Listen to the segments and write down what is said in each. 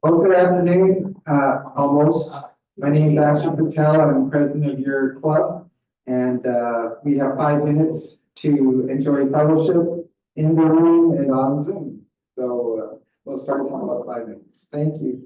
Well, good afternoon, almost. My name is Asher Patel. I'm president of your club. And we have 5 minutes to enjoy fellowship in the room and on Zoom. So we'll start in about 5 minutes. Thank you.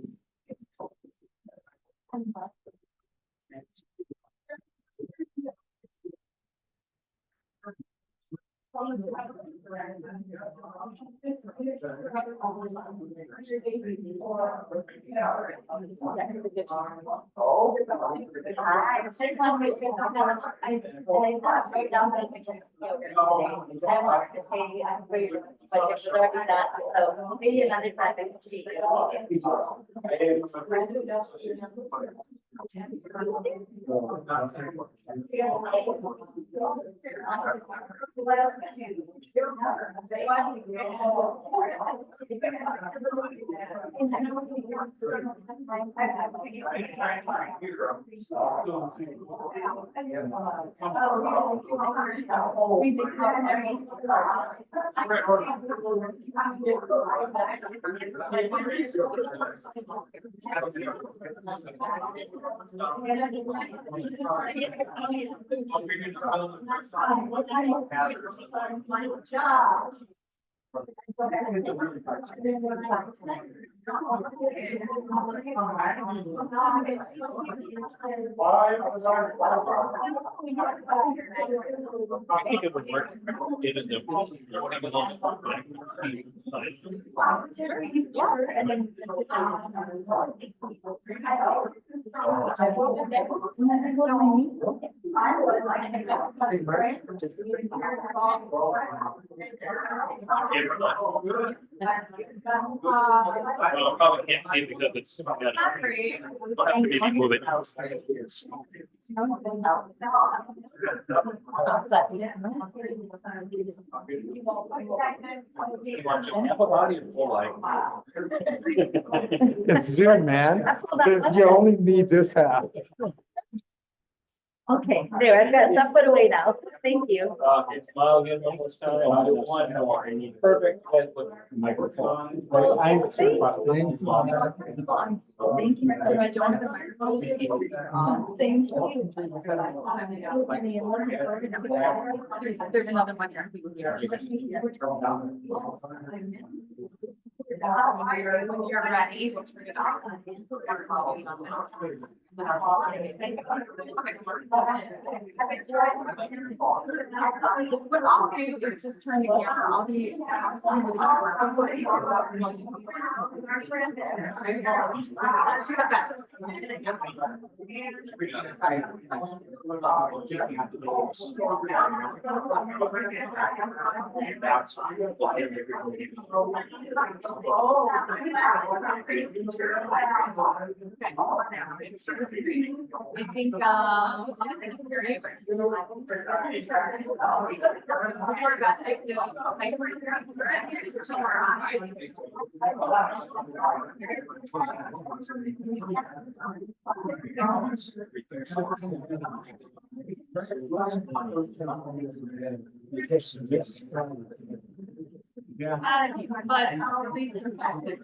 I think it would work. Well, probably can't see it because it's. I'll have to maybe move it. It's Zoom, man. You only need this app. Okay, there, I've got some put away now. Thank you. Perfect. Microphone. Thank you. There's another one here. When you're ready, we'll turn it off. What I'll do is just turn the camera. I'll be asking with the camera. I think, Yeah. but please respect it.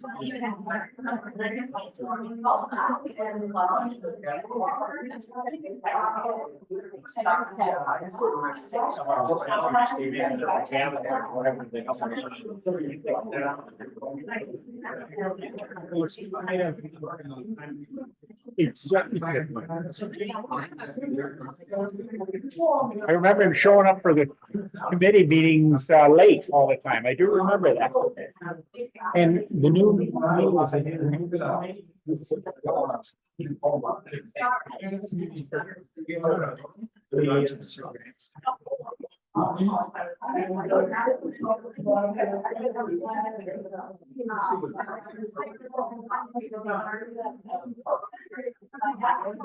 I remember him showing up for the committee meetings late all the time. I do remember that. And the new rules, I didn't remember that. Yeah. I'm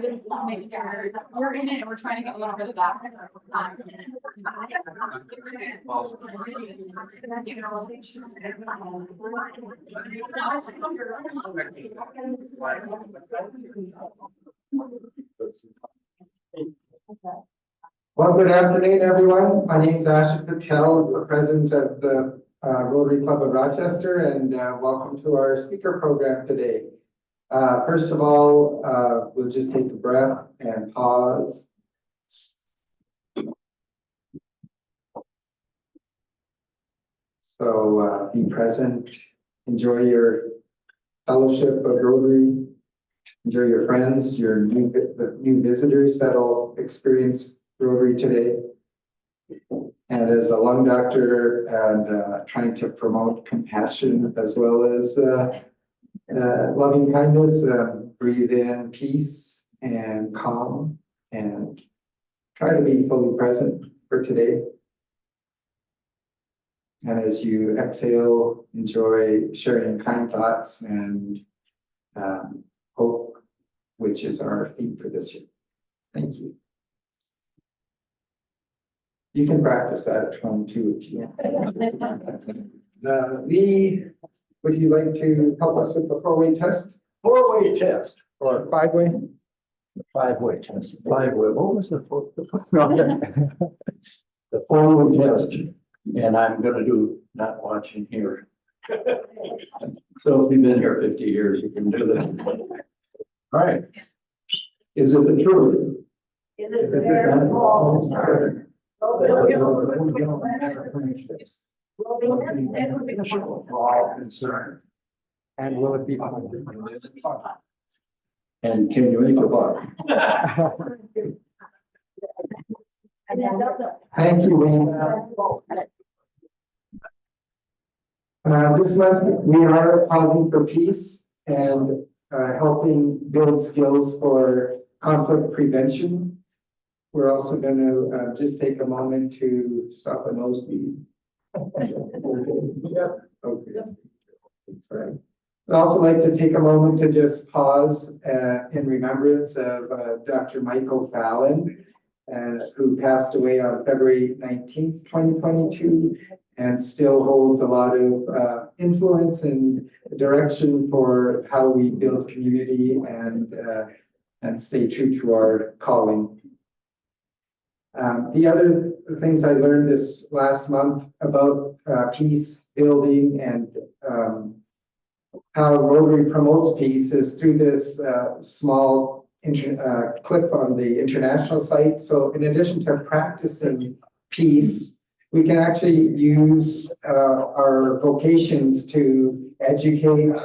just making sure you're in it and we're trying to get a little bit of that. Well, good afternoon, everyone. My name is Ashik Patel, the president of the Rotary Club of Rochester, and welcome to our speaker program today. First of all, we'll just take a breath and pause. So be present, enjoy your fellowship of Rotary, enjoy your friends, the new visitors that'll experience Rotary today. And as a lung doctor and trying to promote compassion as well as loving kindness, breathe in peace and calm and try to be fully present for today. And as you exhale, enjoy sharing kind thoughts and hope, which is our theme for this year. Thank you. You can practice that at home too if you want. Lee, would you like to help us with the four-way test? Four-way test. Or five-way? Five-way test. Five-way. What was the fourth? The four-way test. And I'm gonna do not watching here. So if you've been here 50 years, you can do that. All right. Is it the truth? Is it fair or false? Concern. And will it be? And can you make a buck? Thank you, Wayne. This month, we are pausing for peace and helping build skills for conflict prevention. We're also going to just take a moment to stop a nosebleed. Yeah. Okay. That's right. I'd also like to take a moment to just pause in remembrance of Dr. Michael Fallon, who passed away on February 19th, 2022, and still holds a lot of influence and direction for how we build community and stay true to our calling. The other things I learned this last month about peace building and how Rotary promotes peace is through this small clip on the international site. So in addition to practicing peace, we can actually use our vocations to educate,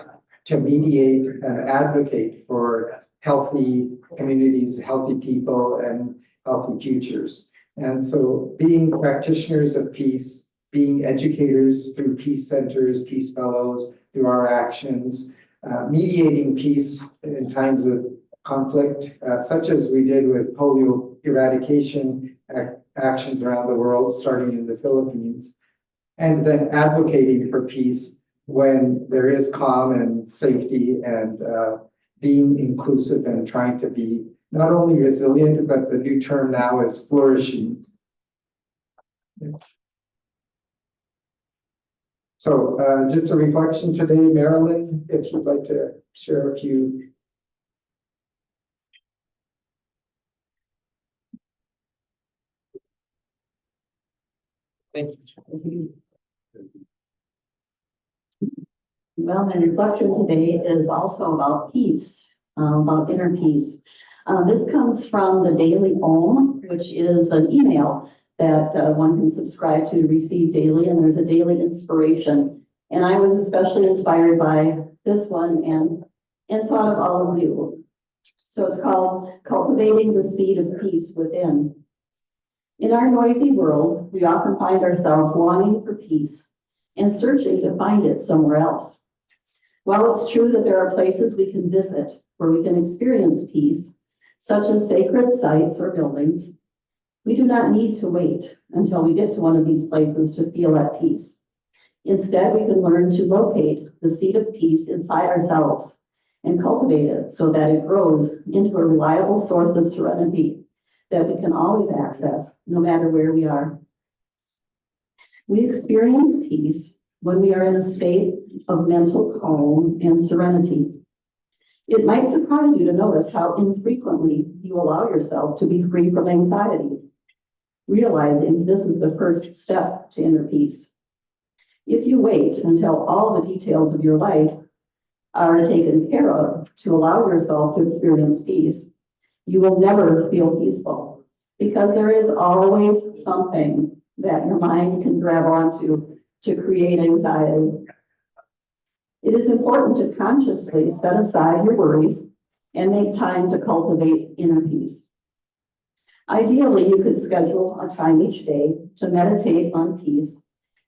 to mediate, and advocate for healthy communities, healthy people, and healthy futures. And so being practitioners of peace, being educators through peace centers, peace fellows, through our actions, mediating peace in times of conflict, such as we did with polio eradication actions around the world, starting in the Philippines, and then advocating for peace when there is calm and safety, and being inclusive and trying to be not only resilient, but the new term now is flourishing. So just a reflection today, Marilyn, if you'd like to share a few. Thank you. Well, my reflection today is also about peace, about inner peace. This comes from the Daily Om, which is an email that one can subscribe to receive daily, and there's a daily inspiration. And I was especially inspired by this one and thought of all of you. So it's called Cultivating the Seed of Peace Within. In our noisy world, we often find ourselves longing for peace, and searching to find it somewhere else. While it's true that there are places we can visit where we can experience peace, such as sacred sites or buildings, we do not need to wait until we get to one of these places to feel at peace. Instead, we can learn to locate the seed of peace inside ourselves and cultivate it so that it grows into a reliable source of serenity that we can always access no matter where we are. We experience peace when we are in a state of mental calm and serenity. It might surprise you to notice how infrequently you allow yourself to be free from anxiety, realizing this is the first step to inner peace. If you wait until all the details of your life are taken care of to allow yourself to experience peace, you will never feel peaceful because there is always something that your mind can grab onto to create anxiety. It is important to consciously set aside your worries and make time to cultivate inner peace. Ideally, you could schedule a time each day to meditate on peace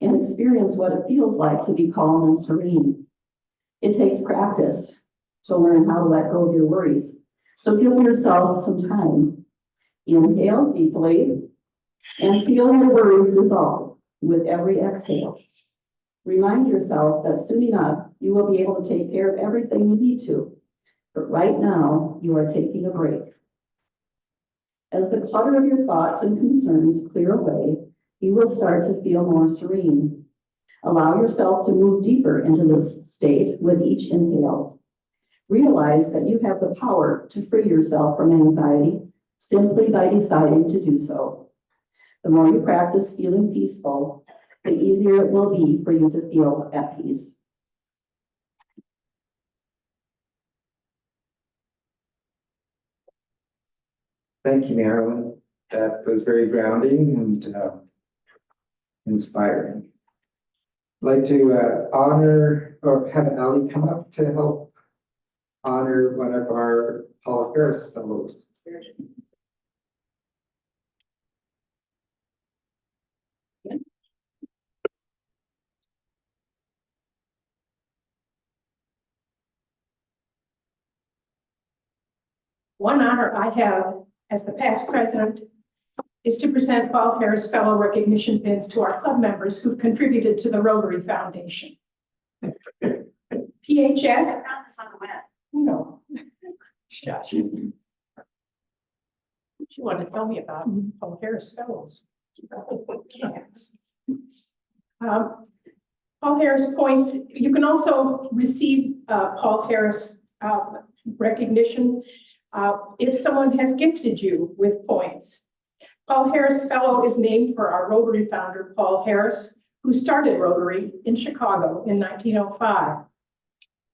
and experience what it feels like to be calm and serene. It takes practice to learn how to let go of your worries. So give yourself some time. Inhale deeply and feel your worries dissolve with every exhale. Remind yourself that soon enough, you will be able to take care of everything you need to. But right now, you are taking a break. As the clutter of your thoughts and concerns clear away, you will start to feel more serene. Allow yourself to move deeper into this state with each inhale. Realize that you have the power to free yourself from anxiety simply by deciding to do so. The more you practice feeling peaceful, the easier it will be for you to feel at peace. Thank you, Marilyn. That was very grounding and inspiring. I'd like to honor or have Ali come up to help honor one of our Paul Harris fellows. One honor I have as the past president is to present Paul Harris Fellow recognition pins to our club members who've contributed to the Rotary Foundation. PHF. I found this on the web. No. Shush. She wanted to tell me about Paul Harris Fellows. Can't. Paul Harris points, you can also receive Paul Harris recognition if someone has gifted you with points. Paul Harris Fellow is named for our Rotary founder, Paul Harris, who started Rotary in Chicago in 1905.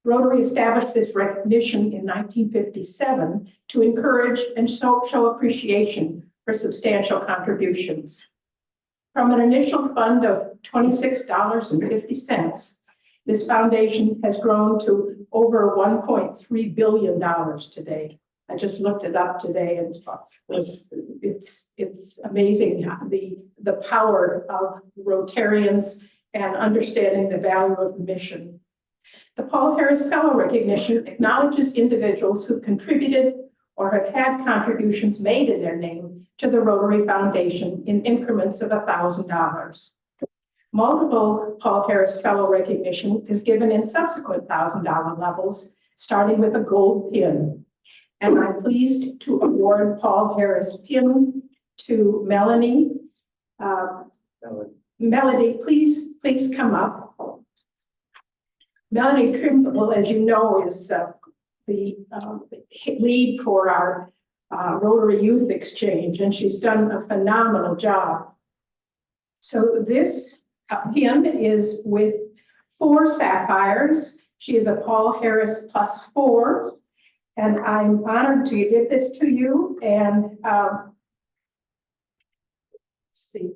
Rotary established this recognition in 1957 to encourage and show appreciation for substantial contributions. From an initial fund of $26.50, this foundation has grown to over $1.3 billion today. I just looked it up today and it's amazing the power of Rotarians and understanding the value of the mission. The Paul Harris Fellow recognition acknowledges individuals who contributed or have had contributions made in their name to the Rotary Foundation in increments of $1,000. Multiple Paul Harris Fellow recognition is given in subsequent $1,000 levels, starting with a gold pin. And I'm pleased to award Paul Harris pin to Melanie. Melody, please come up. Melanie Trimble, as you know, is the lead for our Rotary Youth Exchange, and she's done a phenomenal job. So this pin is with 4 sapphires. She is a Paul Harris +4, and I'm honored to give this to you. And let's see.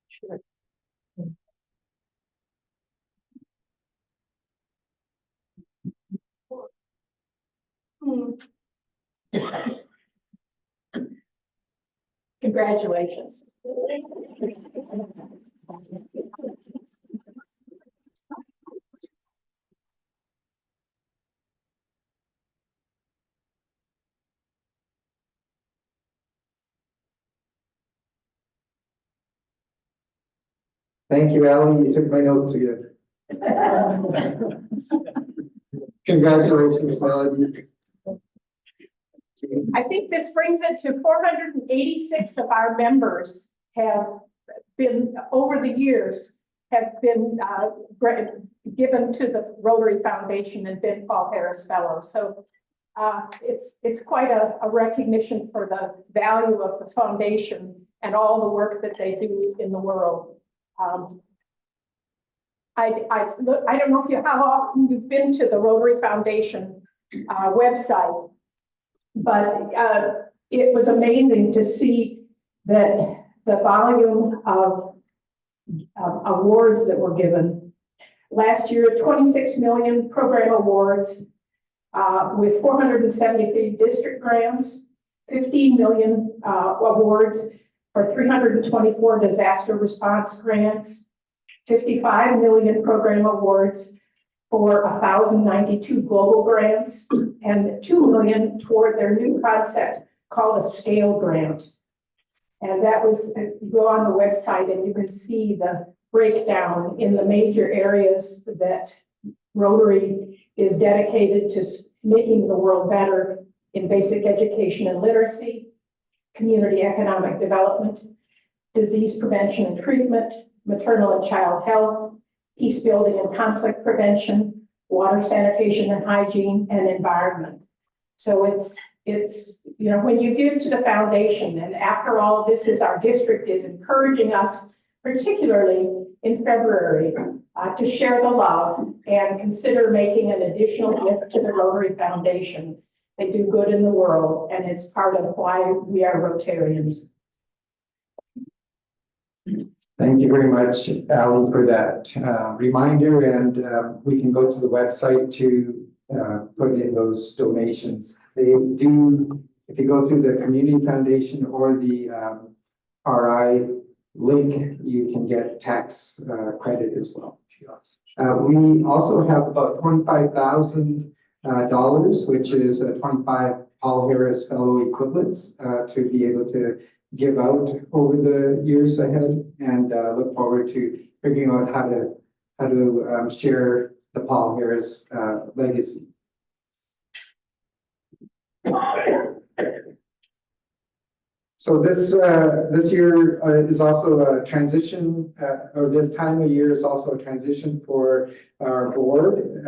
Sure. Congratulations. Thank you, Ally. You took my notes again. Congratulations, Melody. I think this brings it to 486 of our members have been, over the years, have been given to the Rotary Foundation and been Paul Harris Fellows. So it's quite a recognition for the value of the foundation and all the work that they do in the world. I don't know if how often you've been to the Rotary Foundation website, but it was amazing to see that the volume of awards that were given. Last year, 26 million program awards with 473 district grants, 15 million awards for 324 disaster response grants, 55 million program awards for 1,092 global grants, and 2 million toward their new concept called a scale grant. And that was, you go on the website and you can see the breakdown in the major areas that Rotary is dedicated to making the world better in basic education and literacy, community economic development, disease prevention and treatment, maternal and child health, peace building and conflict prevention, water sanitation and hygiene, and environment. So it's you know, when you give to the foundation, and after all this is, our district is encouraging us, particularly in February, to share the love and consider making an additional gift to the Rotary Foundation. They do good in the world, and it's part of why we are Rotarians. Thank you very much, Ally, for that reminder, and we can go to the website to put in those donations. They do, if you go through the Community Foundation or the RI link, you can get tax credit as well. We also have about $25,000, which is 25 Paul Harris Fellow equivalents to be able to give out over the years ahead, and look forward to figuring out how to share the Paul Harris legacy. So this year is also a transition, or this time of year is also a transition for our board,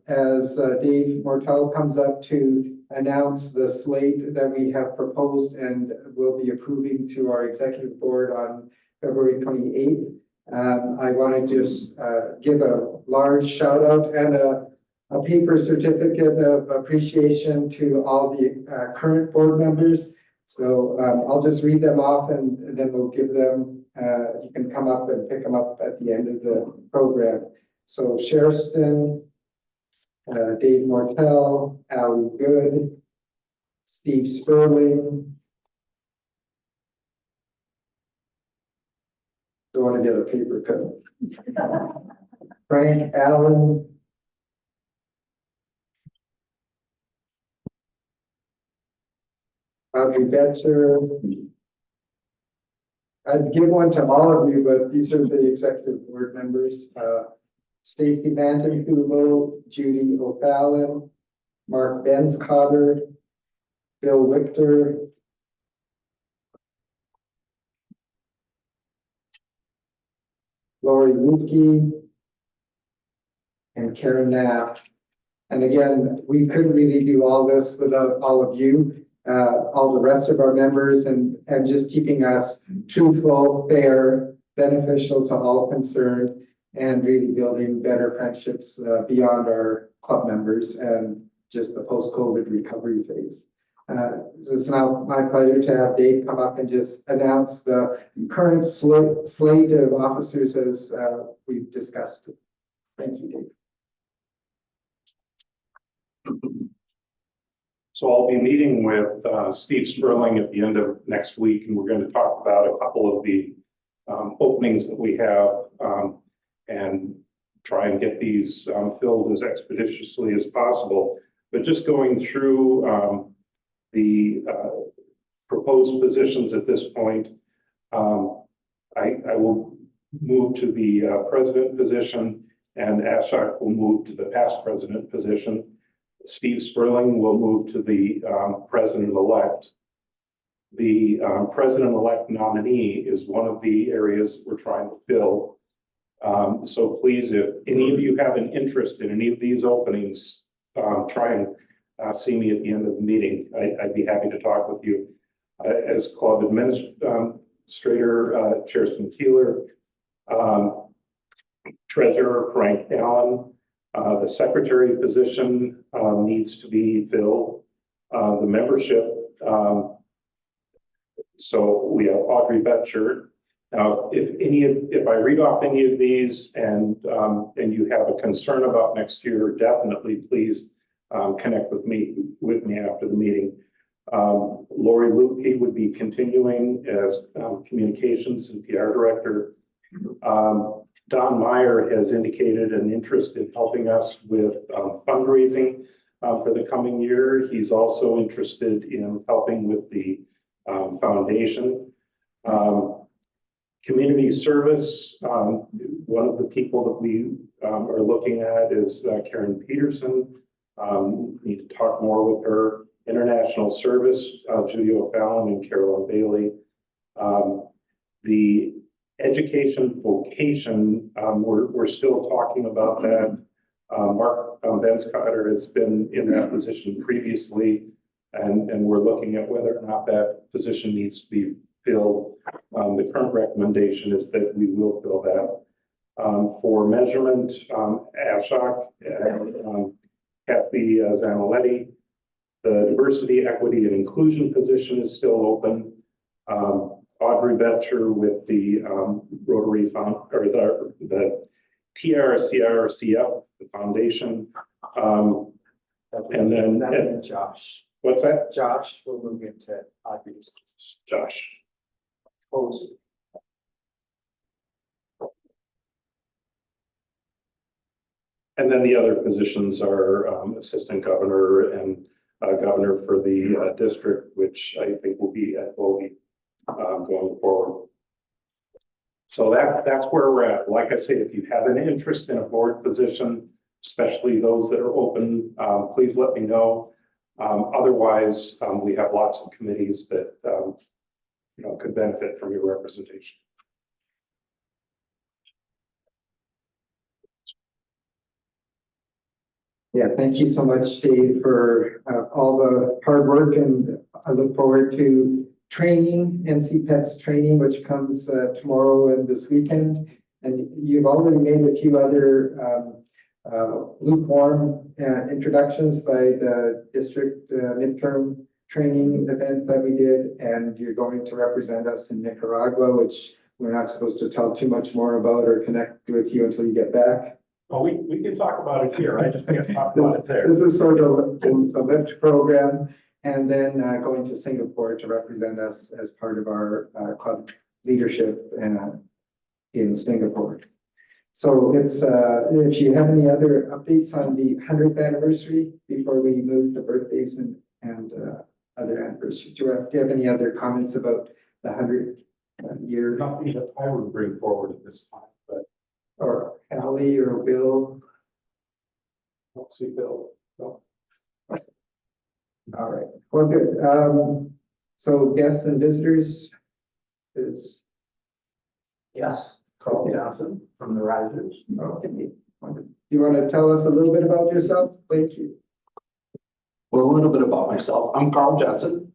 as Dave Mortel comes up to announce the slate that we have proposed and will be approving to our executive board on February 28th. I want to just give a large shout out and a paper certificate of appreciation to all the current board members. So I'll just read them off, and then we'll give them, you can come up and pick them up at the end of the program. So Sherston, Dave Mortel, Ally Good, Steve Sperling. Don't want to get a paper cut. Frank Allen. Audrey Betcher. I'd give one to all of you, but these are the executive board members. Stacy Banton Hugo, Judy O'Fallon, Mark Benscotter, Bill Wichter, Lori Woodkey, and Karen Knapp. And again, we couldn't really do all this without all of you, all the rest of our members, and just keeping us truthful, fair, beneficial to all concerned, and really building better friendships beyond our club members and just the post-COVID recovery phase. It's now my pleasure to have Dave come up and just announce the current slate of officers as we've discussed. Thank you, Dave. So I'll be meeting with Steve Sperling at the end of next week, and we're going to talk about a couple of the openings that we have and try and get these filled as expeditiously as possible. But just going through the proposed positions at this point, I will move to the president position, and Ashok will move to the past president position. Steve Sperling will move to the president-elect. The president-elect nominee is one of the areas we're trying to fill. So please, if any of you have an interest in any of these openings, try and see me at the end of the meeting. I'd be happy to talk with you. As club administrator, Chairman Keeler, treasurer Frank Allen, the secretary position needs to be filled. The membership, so we have Audrey Betcher. Now, if I read off any of these and you have a concern about next year, definitely please connect with me after the meeting. Lori Lupke would be continuing as communications and PR director. Don Meyer has indicated an interest in helping us with fundraising for the coming year. He's also interested in helping with the foundation. Community service, one of the people that we are looking at is Karen Peterson. Need to talk more with her. International service, Judy O'Fallon and Carolyn Bailey. The education vocation, we're still talking about that. Mark Benscotter has been in that position previously, and we're looking at whether or not that position needs to be filled. The current recommendation is that we will fill that. For measurement, Ashok and Kathy Zanoletti. The diversity, equity, and inclusion position is still open. Audrey Betcher with the Rotary Fund, or the TRCRCF, the foundation. And then Josh. What's that? Josh will move into Audrey's. Josh. And then the other positions are assistant governor and governor for the district, which I think will be at Bogey going forward. So that's where we're at. Like I say, if you have an interest in a board position, especially those that are open, please let me know. Otherwise, we have lots of committees that could benefit from your representation. Yeah, thank you so much, Dave, for all the hard work, and I look forward to training, NC Pets training, which comes tomorrow and this weekend. And you've already made a few other lukewarm introductions by the district midterm training event that we did, and you're going to represent us in Nicaragua, which we're not supposed to tell too much more about or connect with you until you get back. Well, we can talk about it here. I just think I talked about it there. This is sort of the LIFT program, and then going to Singapore to represent us as part of our club leadership in Singapore. So it's if you have any other updates on the 100th anniversary before we move to birthdays and other anniversaries, do you have any other comments about the 100th year? Nothing that I would bring forward at this time, but Or Allie or Bill? let's see, Bill. No. All right, well, good. So guests and visitors is, Yes, Carl Johnson from the Risers. okay. You want to tell us a little bit about yourself? Thank you. Well, a little bit about myself. I'm Carl Johnson.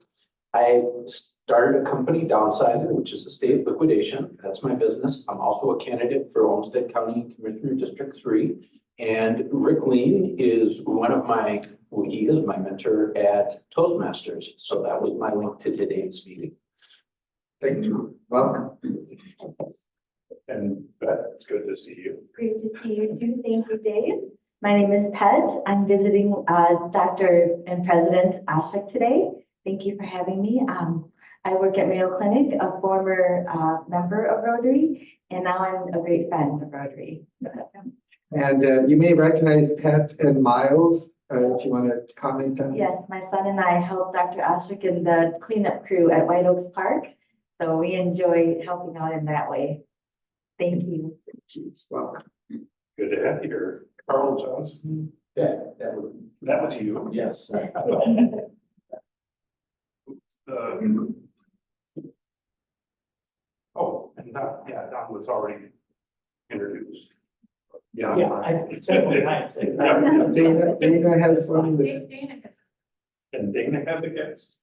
I started a company, Downsizing, which is a state liquidation. That's my business. I'm also a candidate for Olmsted County Commissioner District 3. And Rick Lean is he is my mentor at Toastmasters. So that was my link to today's meeting. Thank you. Welcome. And Beth, it's good to see you. Great to see you too. Thank you, Dave. My name is Pet. I'm visiting Dr. and President Ashok today. Thank you for having me. I work at Mayo Clinic, a former member of Rotary, and now I'm a great friend of Rotary. And you may recognize Pat and Miles, if you want to comment on. Yes, my son and I helped Dr. Ashok and the cleanup crew at White Oaks Park. So we enjoy helping out in that way. Thank you. Welcome. Good to have you here. Carl Johnson, Yeah, that was you. yes. Oh, and Don was already introduced. Yeah. Yeah. Dana has one. Dana has And Dana has a guest.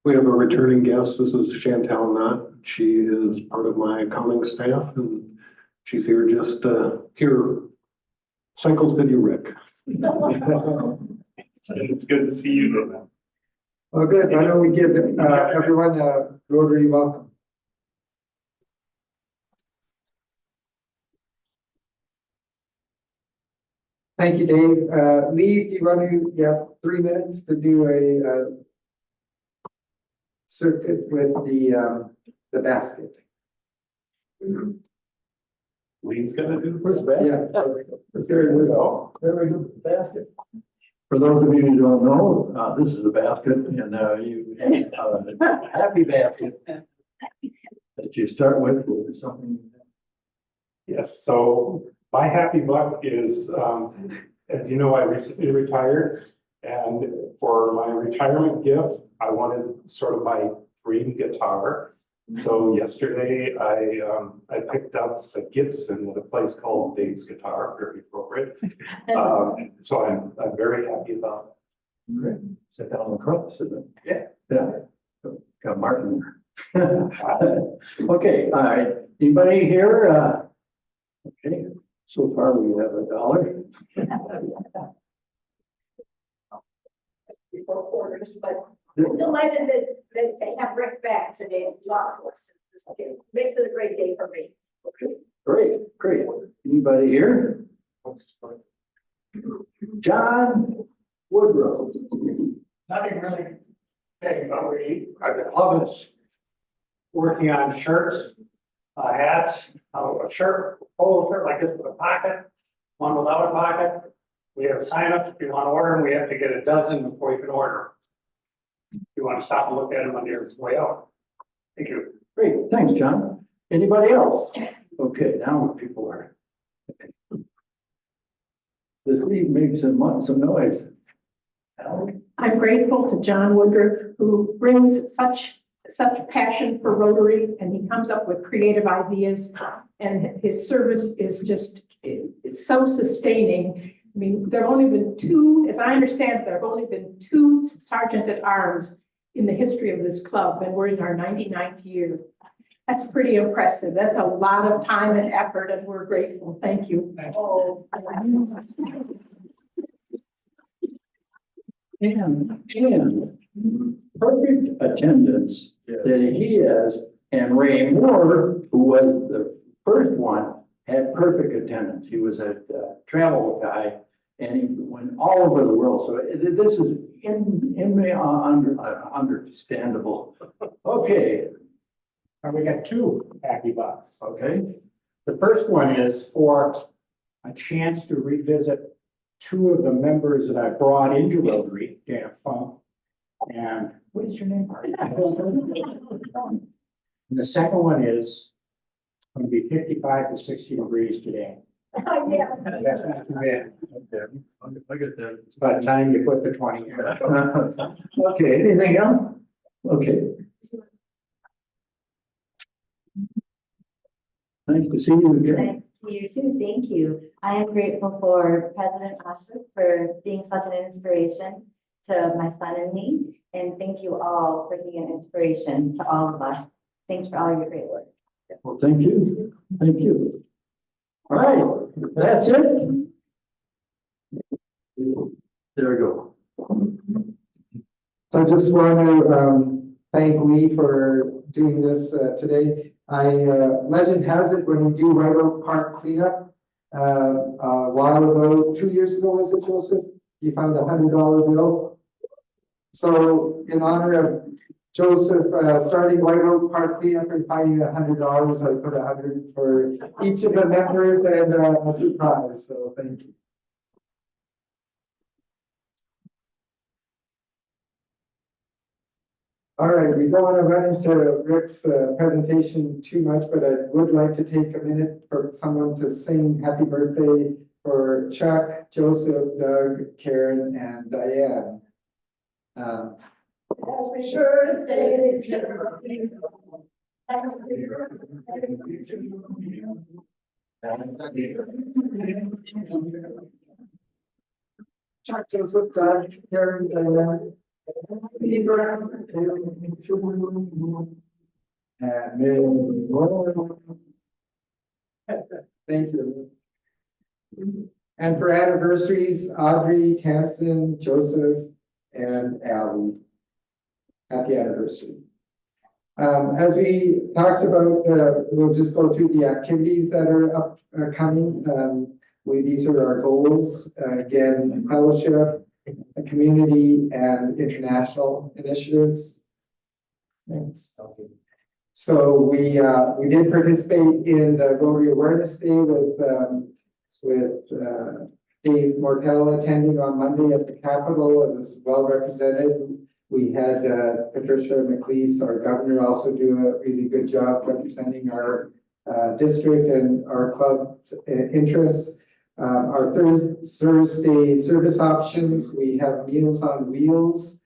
We have a returning guest. This is Chantal Knott. She is part of my accounting staff and she's here just here. Cycle City Rick. It's good to see you, Dana. Well, good. Why don't we give everyone a Rotary welcome. Thank you, Dave. Lee, do you have 3 minutes to do a circuit with the basket? Lee's gonna do. Where's the basket? Yeah. There we go. There we go, the basket. For those of you who don't know, this is a basket and you happy basket that you start with something. Yes, so my happy buck is, as you know, I recently retired. And for my retirement gift, I wanted sort of my dream guitar. So yesterday I picked up a Gibson at a place called Dave's Guitar, very appropriate. So I'm very happy about it. Great. Sit down on the cross, isn't it? Yeah. Yeah. Got Martin there. Okay, all right. Anybody here? Okay, so far we have $1. before quarters, but I'm delighted that they have Rick back today to talk to us. It makes it a great day for me. Okay, great. Anybody here? John Woodrow. Nothing really big, but the club is working on shirts, hats, a shirt, polo shirt like this with a pocket, one without a pocket. We have signups. If you want to order them, we have to get a dozen before you can order. If you want to stop and look at them on your way out. Thank you. Great, thanks, John. Anybody else? Okay, now people are. Does he make some noise? I'm grateful to John Woodruff, who brings such passion for Rotary, and he comes up with creative ideas, and his service is just, it's so sustaining. I mean, there have only been two, as I understand, there have only been two sergeant at arms in the history of this club, and we're in our 99th year. That's pretty impressive. That's a lot of time and effort, and we're grateful. Thank you. Oh. And perfect attendance that he has, and Ray Moore, who was the first one, had perfect attendance. He was a travel guy, and he went all over the world. So this is understandable. Okay. And we got two happy bucks. Okay. The first one is for a chance to revisit two of the members that I brought into Rotary, Dana Funk. And what is your name? And the second one is going to be 55 to 60 degrees today. Yes. That's not too bad. Look at that. It's about time you put the 20 in. Okay, anything else? Okay. Nice to see you again. Nice to see you too. Thank you. I am grateful for President Ashok for being such an inspiration to my son and me. And thank you all for being an inspiration to all of us. Thanks for all your great work. Well, thank you. Thank you. All right, that's it. There we go. So I just want to thank Lee for doing this today. Legend has it, when we do White Oak Park cleanup, a while ago, 2 years ago, was it, Joseph? You found $100 bill. So in honor of Joseph, starting White Oak Park cleanup and finding $100, I put 100 for each of the members and a surprise, so thank you. All right, we don't want to run into Rick's presentation too much, but I would like to take a minute for someone to sing happy birthday for Chuck, Joseph, Doug, Karen, and Diane. Happy birthday to Chuck, Joseph, Doug, Karen, Diane. Happy birthday to you. And many more. Thank you. And for anniversaries, Audrey, Tamsin, Joseph, and Allie. Happy anniversary. As we talked about, we'll just go through the activities that are upcoming. These are our goals. Again, fellowship, community, and international initiatives. Thanks. So we did participate in the Rotary Awareness Day with Dave Mortel attending on Monday at the Capitol. It was well represented. We had Patricia McLeese, our governor, also do a really good job representing our district and our club's interests. Our Thursday service options, we have Meals on Wheels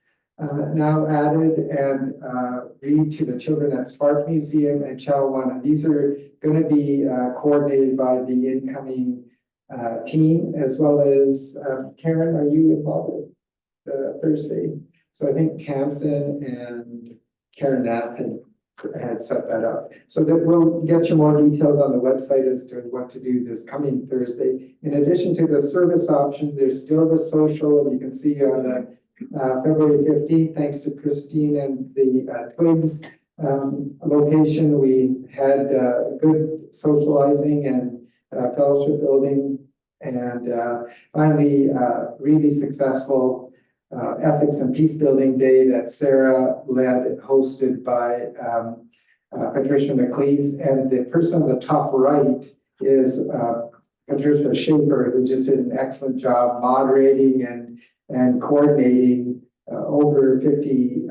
now added, and read to the children at Spark Museum and Chalawana. These are going to be coordinated by the incoming team, as well as Karen, are you involved with the Thursday? So I think Tamsin and Karen Knapp had set that up. So that we'll get you more details on the website as to what to do this coming Thursday. In addition to the service option, there's still the social, and you can see on the February 15th, thanks to Christine and the Twigs location, we had good socializing and fellowship building, and finally, really successful Ethics and Peace Building Day that Sarah led, hosted by Patricia McLeese. And the person on the top right is Patricia Schaefer, who just did an excellent job moderating and coordinating over 50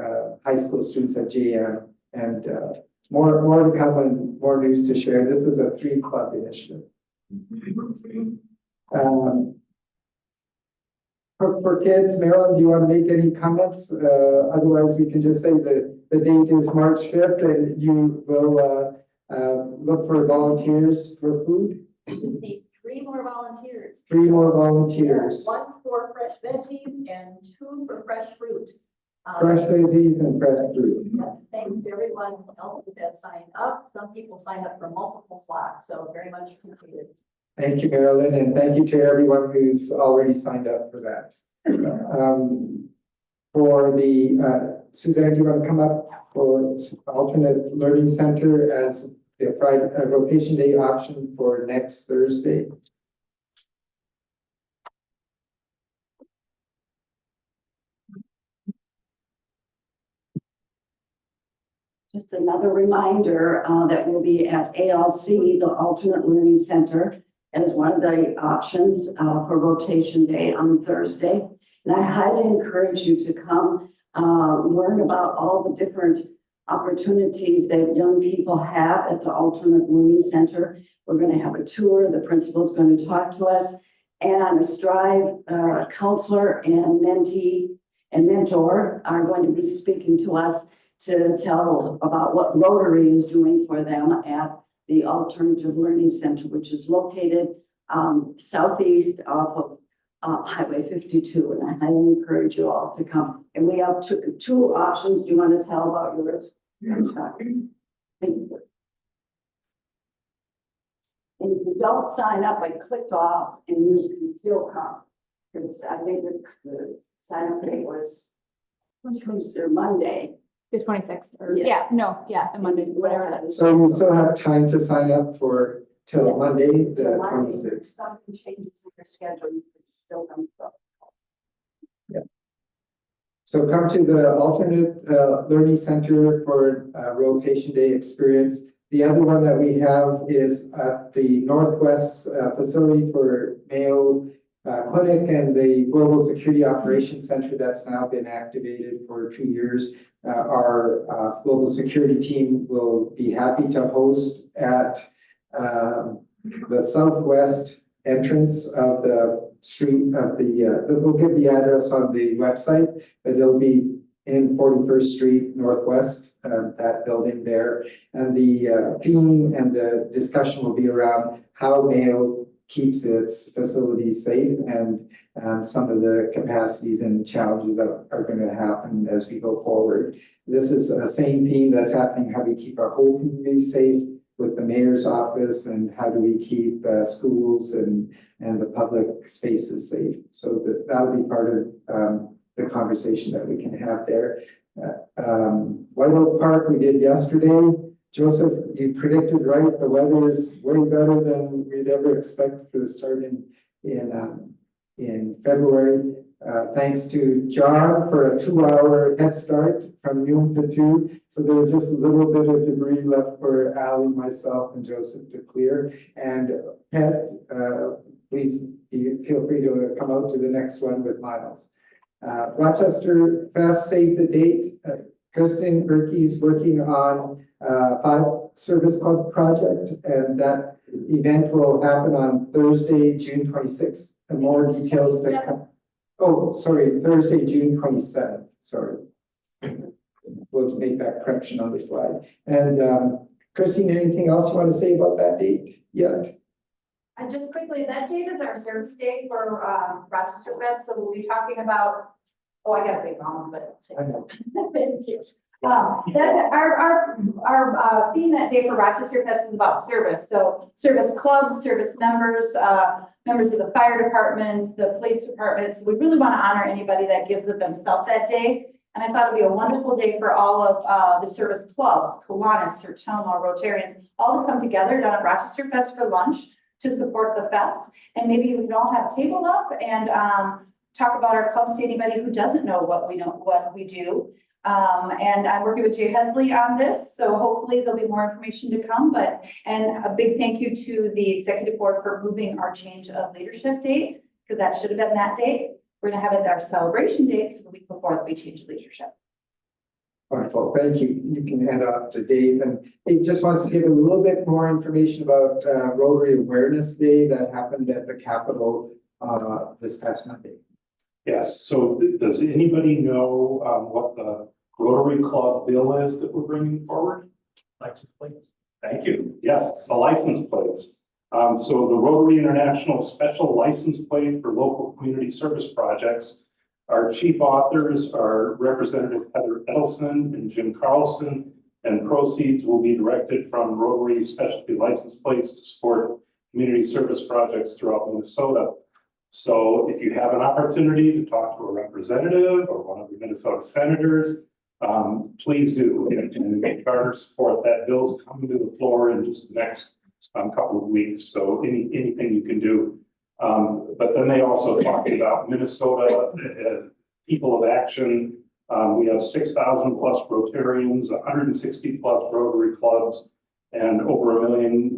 high school students at JM. And more to come and more news to share. This was a 3-club initiative. For kids, Marilyn, do you want to make any comments? Otherwise, we can just say the date is March 5th, and you will look for volunteers for food. need 3 more volunteers. 3 more volunteers. 1 for fresh veggies and 2 for fresh fruit. Fresh veggies and fresh fruit. Thanks to everyone else that signed up. Some people signed up for multiple slots, so very much appreciated. Thank you, Marilyn, and thank you to everyone who's already signed up for that. For the, Suzanne, do you want to come up for alternate learning center as the Friday rotation day option for next Thursday? Just another reminder that we'll be at ALC, the Alternate Learning Center, as one of the options for rotation day on Thursday. And I highly encourage you to come learn about all the different opportunities that young people have at the Alternate Learning Center. We're going to have a tour. The principal is going to talk to us, and a Strive counselor and mentee and mentor are going to be speaking to us to tell about what Rotary is doing for them at the Alternative Learning Center, which is located southeast off of Highway 52. And I highly encourage you all to come. And we have two options. Do you want to tell about yours? Thank you. And if you don't sign up, I clicked off and you can still come. Because I think the sign up date was Tuesday or Monday. The 26th, or, Yeah. yeah, no, yeah, the Monday, whatever that is. So you still have time to sign up for till Yeah. Monday, the July, 26th. Something changes in your schedule, you can still come up. So come to the alternate learning center for rotation day experience. The other one that we have is at the Northwest facility for Mayo Clinic and the Global Security Operations Center that's now been activated for 2 years. Our global security team will be happy to host at the southwest entrance of the street of we'll give the address on the website, but it'll be in 41st Street Northwest, that building there. And the theme and the discussion will be around how Mayo keeps its facilities safe and some of the capacities and challenges that are going to happen as we go forward. This is the same theme that's happening, how we keep our whole community safe with the mayor's office, and how do we keep schools and the public spaces safe. So that'll be part of the conversation that we can have there. White Oak Park we did yesterday. Joseph, you predicted right, the weather is way better than we'd ever expect for the start in February. Thanks to John for a 2-hour head start from noon to 2. So there was just a little bit of debris left for Al, myself, and Joseph to clear. And Pat, please feel free to come out to the next one with Miles. Rochester Fest, save the date. Kirsten Berkey's working on 5 Service Club project, and that event will happen on Thursday, June 26th. And more details that come. Oh, sorry, Thursday, June 27th, sorry. We'll make that correction on the slide. And Christine, anything else you want to say about that date yet? And just quickly, that date is our service day for Rochester Fest, so we'll be talking about, oh, I got a big mom, but. I know. Thank you. That our theme that day for Rochester Fest is about service. So service clubs, service members, members of the fire department, the police departments. We really want to honor anybody that gives of themselves that day. And I thought it'd be a wonderful day for all of the service clubs, Kiwanis, Sertoma, Rotarians, all to come together down at Rochester Fest for lunch to support the fest. And maybe we can all have a table up and talk about our clubs to anybody who doesn't know what we do. And I'm working with Jay Hesley on this, so hopefully there'll be more information to come, and a big thank you to the executive board for moving our change of leadership date, because that should have been that date. We're gonna have it our celebration date, so the week before we change leadership. Wonderful, thank you. You can hand off to Dave, and he just wants to give a little bit more information about Rotary Awareness Day that happened at the Capitol this past Monday. Yes, so does anybody know what the Rotary Club bill is that we're bringing forward? License plates. Thank you. Yes, it's the license plates. So the Rotary International Special License Plate for Local Community Service Projects. Our chief authors are Representative Heather Edelson and Jim Carlson, and proceeds will be directed from Rotary Specialty License Plates to support community service projects throughout Minnesota. So if you have an opportunity to talk to a representative or one of the Minnesota senators, please do. And garner support. That bill's coming to the floor in just the next couple of weeks. So anything you can do. But then they also talked about Minnesota People of Action. We have 6,000 plus Rotarians, 160 plus Rotary clubs, and over $1 million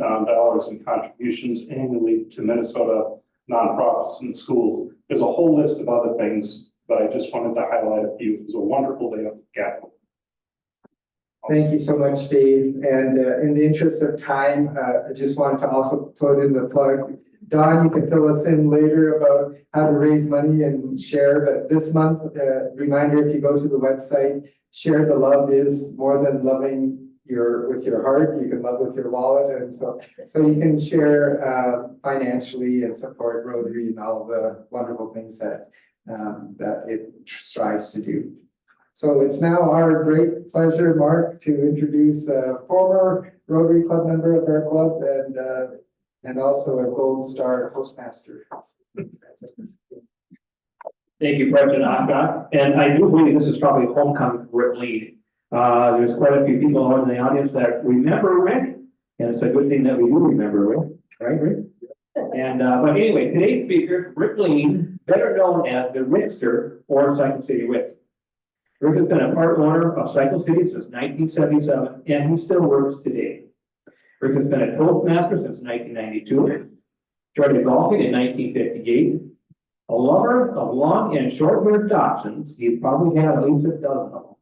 in contributions annually to Minnesota nonprofits and schools. There's a whole list of other things, but I just wanted to highlight a few. It was a wonderful day at the Capitol. Thank you so much, Dave. And in the interest of time, I just wanted to also put in the plug. Don, you can fill us in later about how to raise money and share. But this month, reminder, if you go to the website, Share the Love is more than loving with your heart. You can love with your wallet. And so you can share financially and support Rotary and all the wonderful things that it strives to do. So it's now our great pleasure, Mark, to introduce a former Rotary Club member of our club and also a Gold Star Postmaster. Thank you, President Ackbach. And I do believe this is probably homecoming for Rip Lead. There's quite a few people out in the audience that remember Rick, and it's a good thing that we do remember Rick, right, Rick? And, but anyway, today's speaker, Rick Lean, better known as the Rickster or Cycle City Rick. Rick has been a part owner of Cycle City since 1977, and he still works today. Rick has been a Toastmaster since 1992, started golfing in 1958. A lover of long and short-haired dachshunds, he's probably had at least a dozen of them.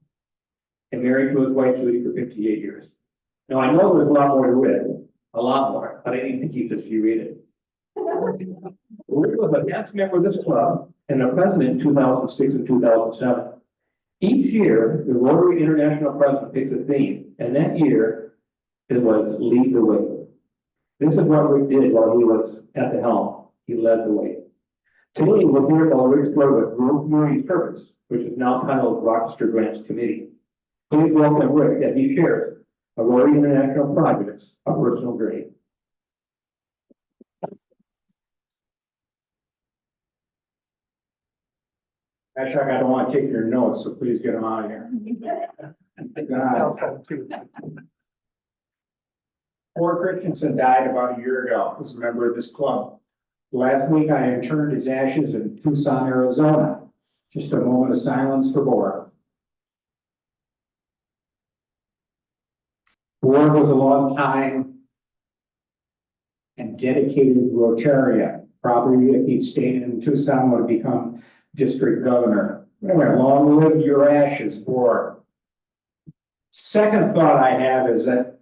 And married to his wife Judy for 58 years. Now, I know there's a lot more to Rick, a lot more, but I need to keep this G-rated. Rick was a past member of this club and a president in 2006 and 2007. Each year, the Rotary International President picks a theme, and that year it was lead the way. This is what Rick did while he was at the helm. He led the way. Today, we'll hear about Rick's work with Grove Community Service, which is now titled Rochester Grants Committee. Please welcome Rick as he shares a Rotary International projects of personal grade. Actually, I don't want to take your notes, so please get them out of here. Poor Christensen died about a year ago as a member of this club. Last week, I interned his ashes in Tucson, Arizona. Just a moment of silence for Bora. Bora was a long time and dedicated Rotarian. Probably if he'd stayed in Tucson, would have become district governor. Anyway, long live your ashes, Bora. Second thought I have is that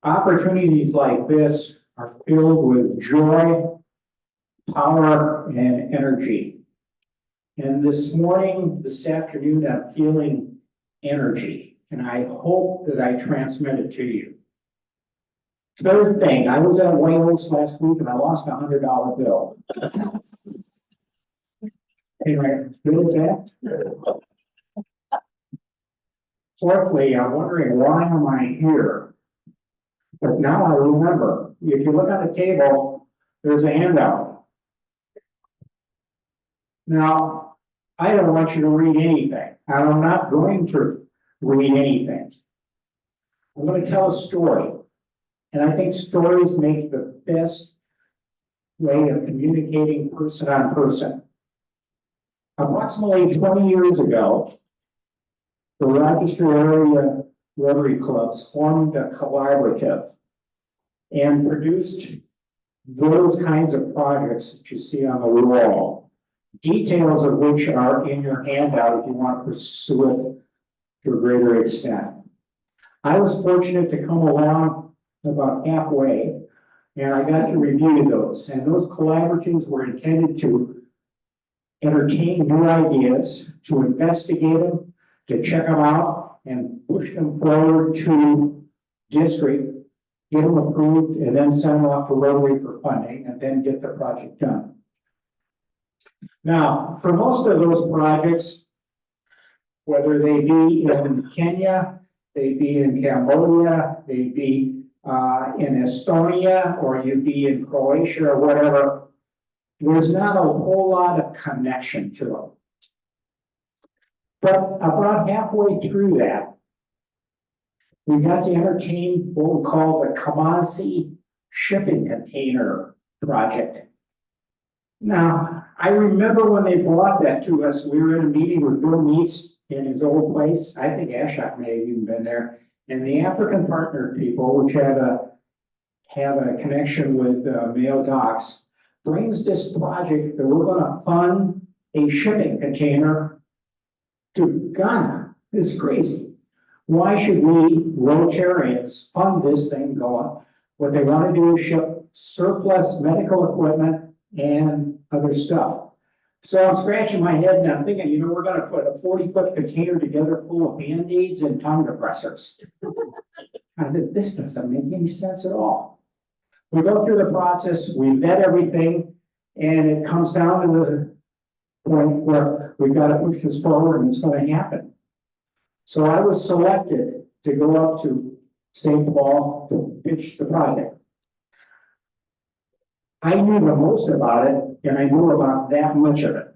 opportunities like this are filled with joy, power, and energy. And this afternoon, I'm feeling energy, and I hope that I transmit it to you. Third thing, I was at Wales last week and I lost a $100 bill. Anyway, feel that? Fourthly, I'm wondering, why am I here? But now I remember, if you look at the table, there's a handout. Now, I don't want you to read anything. I'm not going to read anything. I'm going to tell a story. And I think stories make the best way of communicating person on person. Approximately 20 years ago, the Rochester area Rotary clubs formed a collaborative and produced those kinds of projects that you see on the wall, details of which are in your handout if you want to pursue it to a greater extent. I was fortunate to come along about halfway, and I got to review those. And those collaboratives were intended to entertain new ideas, to investigate them, to check them out, and push them forward to district, get them approved, and then send them off to Rotary for funding, and then get the project done. Now, for most of those projects, whether they be in Kenya, they be in Cambodia, they be in Estonia, or you be in Croatia or whatever, there's not a whole lot of connection to them. But about halfway through that, we got to entertain what we call the Kamasi shipping container project. Now, I remember when they brought that to us, we were in a meeting with Bill Meeks in his old place. I think Ashok may have even been there. And the African partner people, which have a connection with Mayo Docks, brings this project that we're going to fund a shipping container to Ghana. This is crazy. Why should we Rotarians fund this thing going? What they want to do is ship surplus medical equipment and other stuff. So I'm scratching my head and I'm thinking, you know, we're going to put a 40-foot container together full of Band-Aids and tongue depressors. I said, this doesn't make any sense at all. We go through the process, we vet everything, and it comes down to the point where we've got to push this forward and it's going to happen. So I was selected to go up to St. Paul to pitch the project. I knew the most about it, and I knew about that much of it.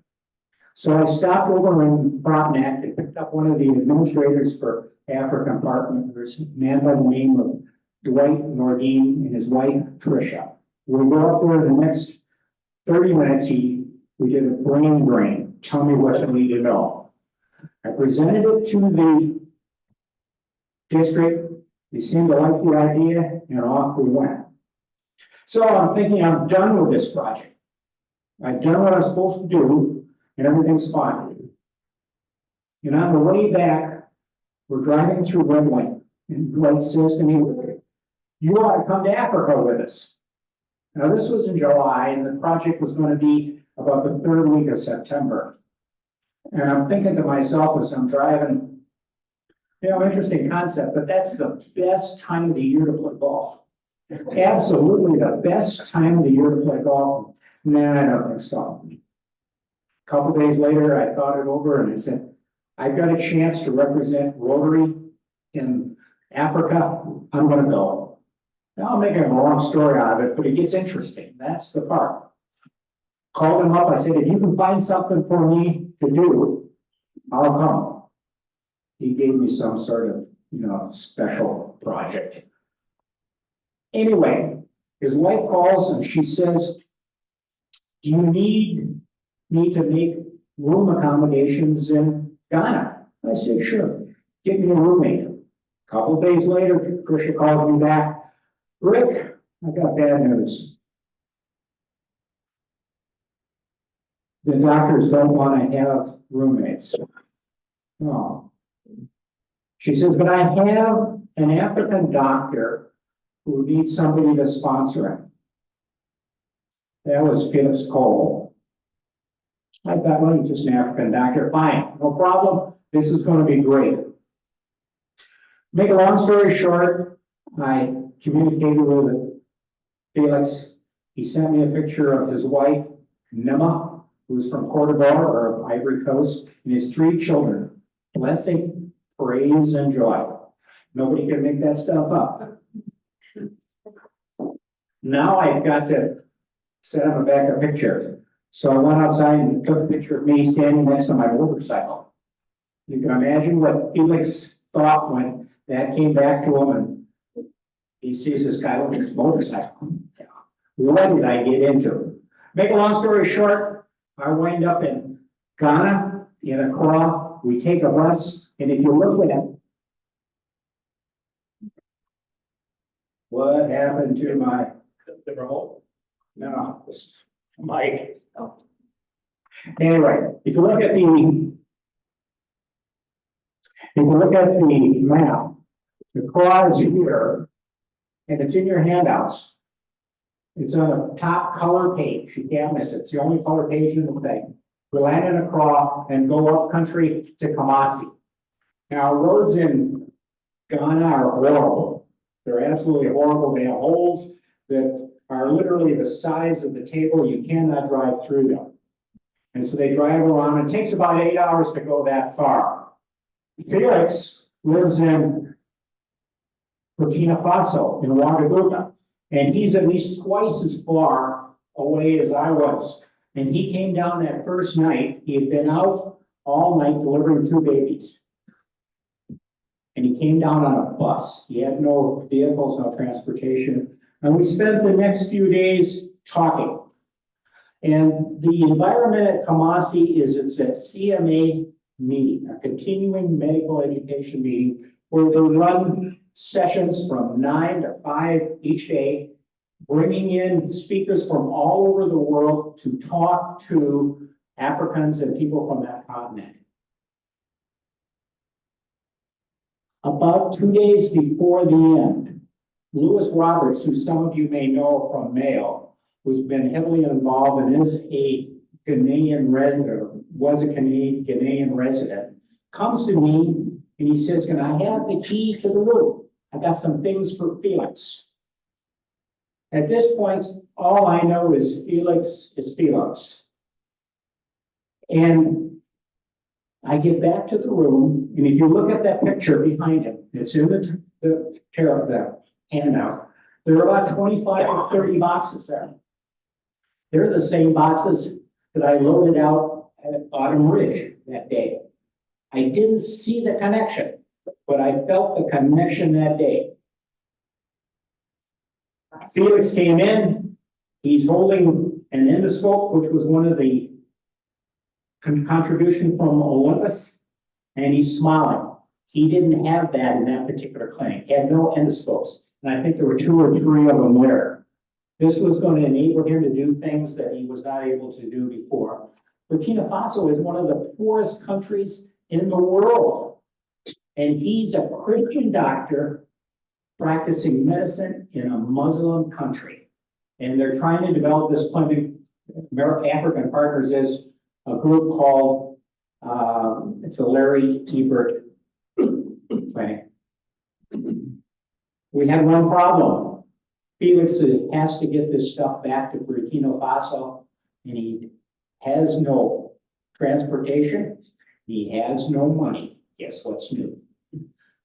So I stopped over in Frontenac and picked up one of the administrators for African partners, a man by the name of Dwight Nordine and his wife Tricia. We'll go up there the next 30 minutes. We did a brain drain. Tell me what you need to know. I presented it to the district. They seemed to like the idea, and off we went. So I'm thinking I'm done with this project. I've done what I'm supposed to do, and everything's fine. And on the way back, we're driving through Red Wing, and Dwight says to me, "You ought to come to Africa with us." Now, this was in July, and the project was going to be about the third week of September. And I'm thinking to myself as I'm driving, interesting concept, but that's the best time of the year to play golf. Absolutely the best time of the year to play golf. Nah, I don't think so. A couple days later, I thought it over and I said, I've got a chance to represent Rotary in Africa. I'm going to go. Now, I'm making a long story out of it, but it gets interesting. That's the part. Called him up. I said, if you can find something for me to do, I'll come. He gave me some sort of, special project. Anyway, his wife calls and she says, do you need me to make room accommodations in Ghana? I said, sure. Get me a roommate. A couple of days later, Tricia called me back. Rick, I got bad news. The doctors don't want to have roommates. No. She says, but I have an African doctor who needs somebody to sponsor him. That was Felix Cole. I thought, well, he's just an African doctor. Fine, no problem. This is going to be great. Make a long story short, I communicated with Felix. He sent me a picture of his wife, Nema, who's from Cote d'Ivoire or Ivory Coast, and his 3 children. Blessing, praise, and joy. Nobody can make that stuff up. Now I've got to set him a backup picture. So I went outside and took a picture of me standing next to my motorcycle. You can imagine what Felix thought when that came back to him and he sees this guy with his motorcycle. What did I get into? Make a long story short, I wind up in Ghana, in Accra. We take a bus, and if you look at it, what happened to my the remote? No, this mic. Oh. Anyway, if you look at the map, the Accra is here, and it's in your handouts. It's on the top color page. You can't miss it. It's the only color page in the thing. We land in Accra and go up country to Kumasi. Now, roads in Ghana are horrible. They're absolutely horrible. They have holes that are literally the size of the table. You cannot drive through them. And so they drive around. It takes about 8 hours to go that far. Felix lives in Burkina Faso, in Ouagadougou. And he's at least twice as far away as I was. And he came down that first night. He had been out all night delivering 2 babies. And he came down on a bus. He had no vehicles, no transportation. And we spent the next few days talking. And the environment at Kumasi it's a CMA meeting, a continuing medical education meeting, where they run sessions from 9 to 5 each day, bringing in speakers from all over the world to talk to Africans and people from that continent. About 2 days before the end, Lewis Roberts, who some of you may know from Mayo, who's been heavily involved and is a Ghanaian resident, was a Ghanaian resident, comes to me and he says, can I have the key to the room? I got some things for Felix. At this point, all I know is Felix is Felix. And I get back to the room, and if you look at that picture behind him, it's in the handout. There are about 25 or 30 boxes there. They're the same boxes that I loaded out at Autumn Ridge that day. I didn't see the connection, but I felt the connection that day. Felix came in, he's holding an endoscope, which was one of the contributions from Olympus, and he's smiling. He didn't have that in that particular clinic. He had no endoscopes. And I think there were 2 or 3 of them there. This was going to enable him to do things that he was not able to do before. Burkina Faso is one of the poorest countries in the world. And he's a Christian doctor practicing medicine in a Muslim country. And they're trying to develop this clinic. African Partners is a group called, it's a Larry Ebert clinic. We had one problem. Felix has to get this stuff back to Burkina Faso, and he has no transportation. He has no money. Guess what's new?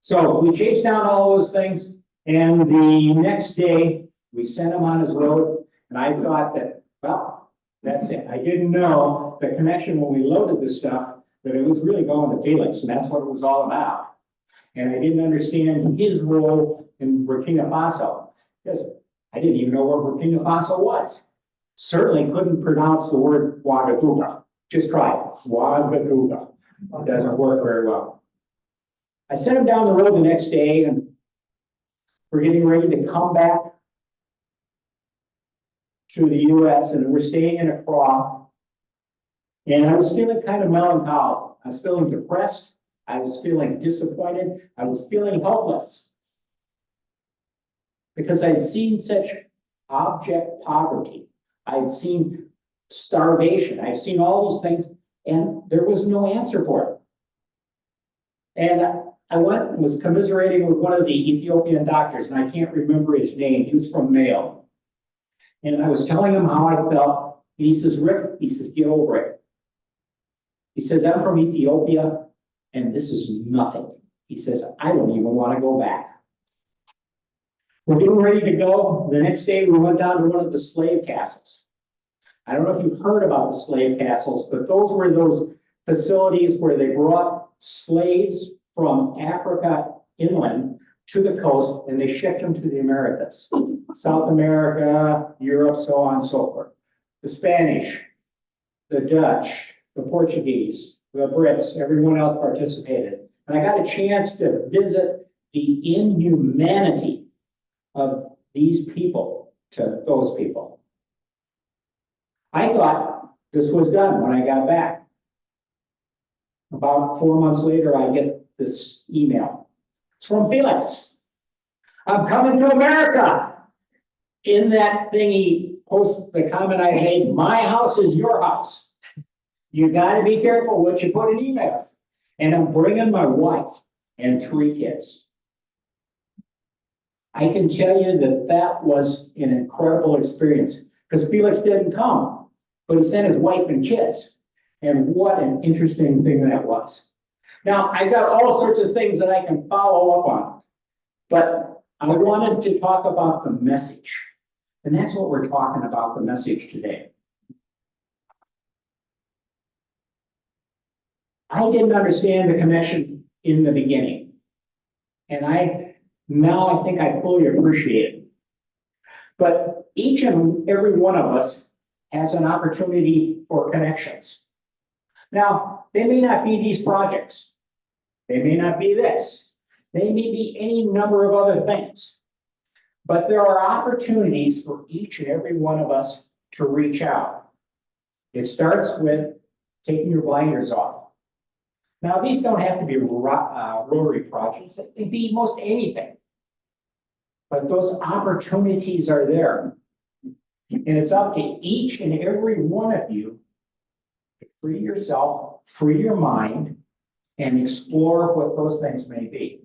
So we chased down all those things, and the next day we sent him on his road, and I thought that, well, that's it. I didn't know the connection when we loaded this stuff, that it was really going to Felix, and that's what it was all about. And I didn't understand his role in Burkina Faso, because I didn't even know where Burkina Faso was. Certainly couldn't pronounce the word Ouagadougou. Just try it, Ouagadougou. It doesn't work very well. I sent him down the road the next day, and we're getting ready to come back to the US, and we're staying in Accra. And I was feeling kind of melancholic. I was feeling depressed. I was feeling disappointed. I was feeling helpless. Because I'd seen such abject poverty. I'd seen starvation. I'd seen all these things, and there was no answer for it. And I went and was commiserating with one of the Ethiopian doctors, and I can't remember his name. He was from Mayo. And I was telling him how I felt. And he says, Rick, he says, get over it. He says, I'm from Ethiopia, and this is nothing. He says, I don't even want to go back. We're getting ready to go. The next day, we went down to one of the slave castles. I don't know if you've heard about the slave castles, but those were those facilities where they brought slaves from Africa inland to the coast, and they shipped them to the Americas. South America, Europe, so on and so forth. The Spanish, the Dutch, the Portuguese, the Brits, everyone else participated. And I got a chance to visit the inhumanity of these people to those people. I thought this was done when I got back. About 4 months later, I get this email. It's from Felix. I'm coming to America. In that thing, he posts the comment I made, my house is your house. You got to be careful what you put in emails. And I'm bringing my wife and 3 kids. I can tell you that that was an incredible experience because Felix didn't come, but he sent his wife and kids. And what an interesting thing that was. Now, I got all sorts of things that I can follow up on, but I wanted to talk about the message. And that's what we're talking about, the message today. I didn't understand the connection in the beginning. And now I think I fully appreciate it. But each and every one of us has an opportunity for connections. Now, they may not be these projects. They may not be this. They may be any number of other things. But there are opportunities for each and every one of us to reach out. It starts with taking your blinders off. Now, these don't have to be Rotary projects. It can be most anything. But those opportunities are there. And it's up to each and every one of you to free yourself, free your mind, and explore what those things may be.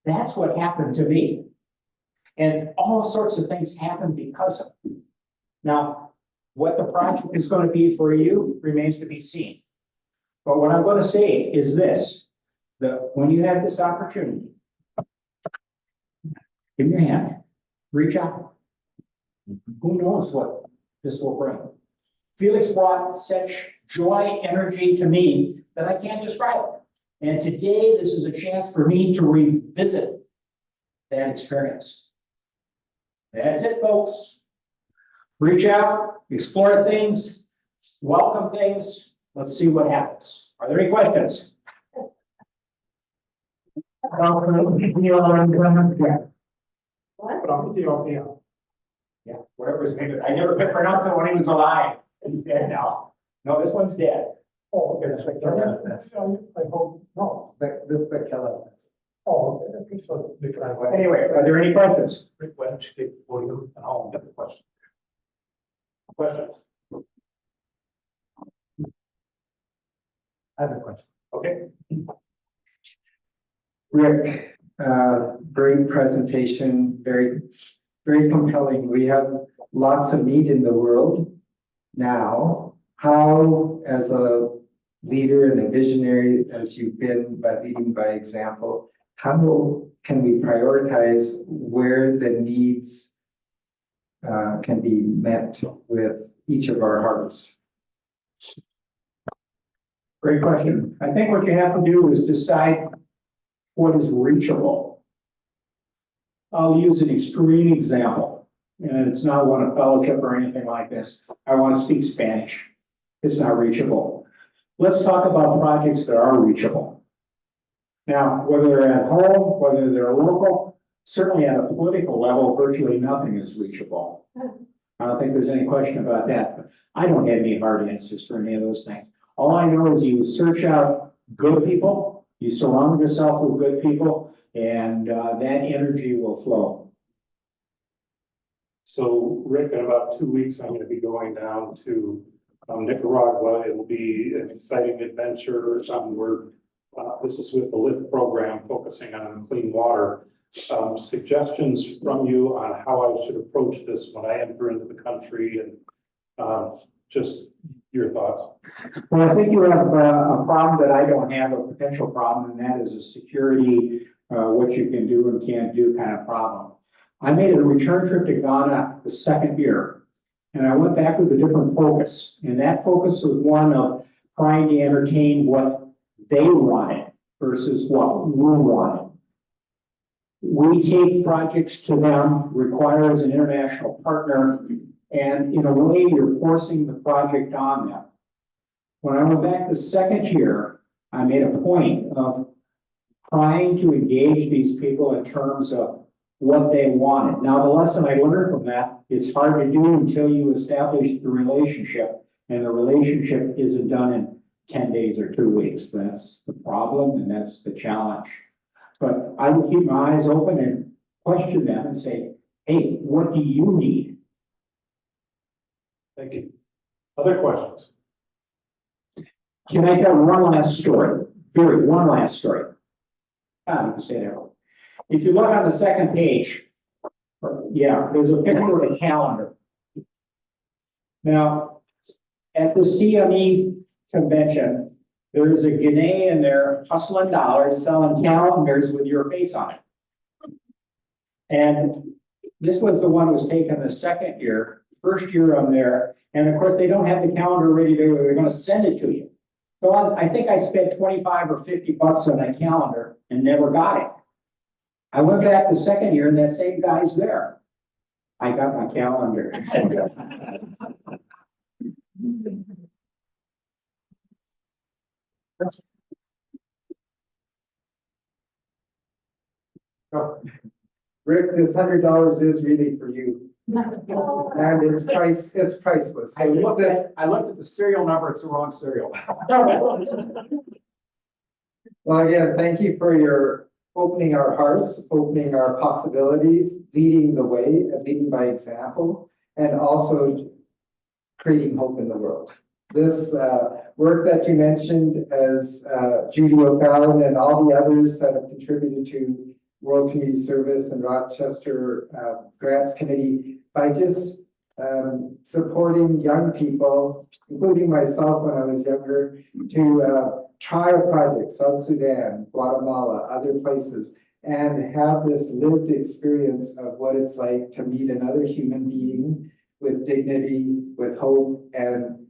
That's what happened to me. And all sorts of things happen because of it. Now, what the project is going to be for you remains to be seen. But what I'm going to say is this, that when you have this opportunity, give me your hand, reach out. Who knows what this will bring? Felix brought such joy, energy to me that I can't describe it. And today, this is a chance for me to revisit that experience. That's it, folks. Reach out, explore things, welcome things. Let's see what happens. Are there any questions? Yeah, whatever his name is. I never could pronounce it when he was alive. He's dead now. No, this one's dead. Oh, okay, that's like, I hope, no. This is the Keller. Oh, okay, so different way. Anyway, are there any questions? Rick, why don't you take the podium and I'll get the question. Questions? I have a question. Okay. Rick, great presentation, very, very compelling. We have lots of need in the world now. How, as a leader and a visionary, as you've been by leading by example, how can we prioritize where the needs can be met with each of our hearts? Great question. I think what you have to do is decide what is reachable. I'll use an extreme example, and it's not one of fellowship or anything like this. I want to speak Spanish. It's not reachable. Let's talk about projects that are reachable. Now, whether they're at home, whether they're local, certainly at a political level, virtually nothing is reachable. I don't think there's any question about that, but I don't have any hard answers for any of those things. All I know is you search out good people, you surround yourself with good people, and that energy will flow. So Rick, in about 2 weeks, I'm gonna be going down to Nicaragua. It'll be an exciting adventure. This is with the LIFT program focusing on clean water. Suggestions from you on how I should approach this when I enter into the country, and just your thoughts. Well, I think you have a problem that I don't have, a potential problem, and that is a security, what you can do and can't do kind of problem. I made a return trip to Ghana the second year, and I went back with a different focus. And that focus was one of trying to entertain what they wanted versus what we wanted. We take projects to them, requires an international partner, and in a way, you're forcing the project on them. When I went back the second year, I made a point of trying to engage these people in terms of what they wanted. Now, the lesson I learned from that, it's hard to do until you establish the relationship, and the relationship isn't done in 10 days or 2 weeks. That's the problem, and that's the challenge. But I would keep my eyes open and question them and say, hey, what do you need? Thank you. Other questions? Can I tell one last story? One last story. You can say that. If you look on the second page, there's a picture of a calendar. Now, at the CME convention, there is a Ghanaian there hustling dollars, selling calendars with your face on it. And this was the one that was taken the second year. First year I'm there, and of course, they don't have the calendar ready to, they're gonna send it to you. So I think I spent 25 or 50 bucks on that calendar and never got it. I went back the second year and that same guy's there. I got my calendar. Rick, this $100 is really for you. And it's priceless. I looked at the serial number, it's the wrong serial. Well, again, thank you for your opening our hearts, opening our possibilities, leading the way, and leading by example, and also creating hope in the world. This work that you mentioned as Judy O'Fallon and all the others that have contributed to World Community Service and Rochester Grants Committee by just supporting young people, including myself when I was younger, to try a project, South Sudan, Guatemala, other places, and have this lived experience of what it's like to meet another human being with dignity, with hope, and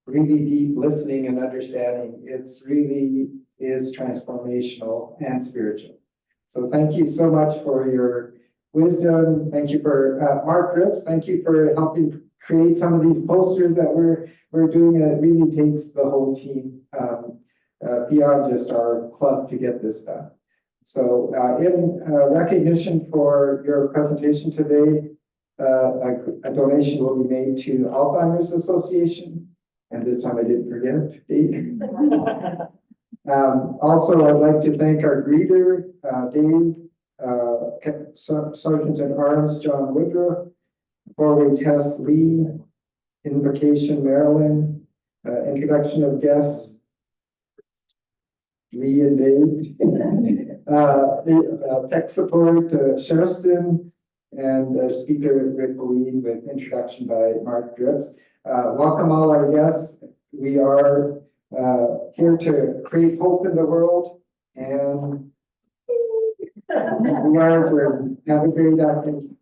really deep listening and understanding. It's really is transformational and spiritual. So thank you so much for your wisdom. Thank you for, Mark Rips, thank you for helping create some of these posters that we're doing. It really takes the whole team, beyond just our club to get this done. So, in recognition for your presentation today, a donation will be made to Alzheimer's Association. And this time I didn't forget, Dave. Also, I'd like to thank our greeter, Dave, Sergeant at Arms, John Woodruff, Four-Way Test Lee, Invocation Maryland, introduction of guests, Lee and Dave, tech support, Sherston, and speaker Rick Bowen with introduction by Mark Drips. Welcome all our guests. We are here to create hope in the world, and we are to have a great afternoon.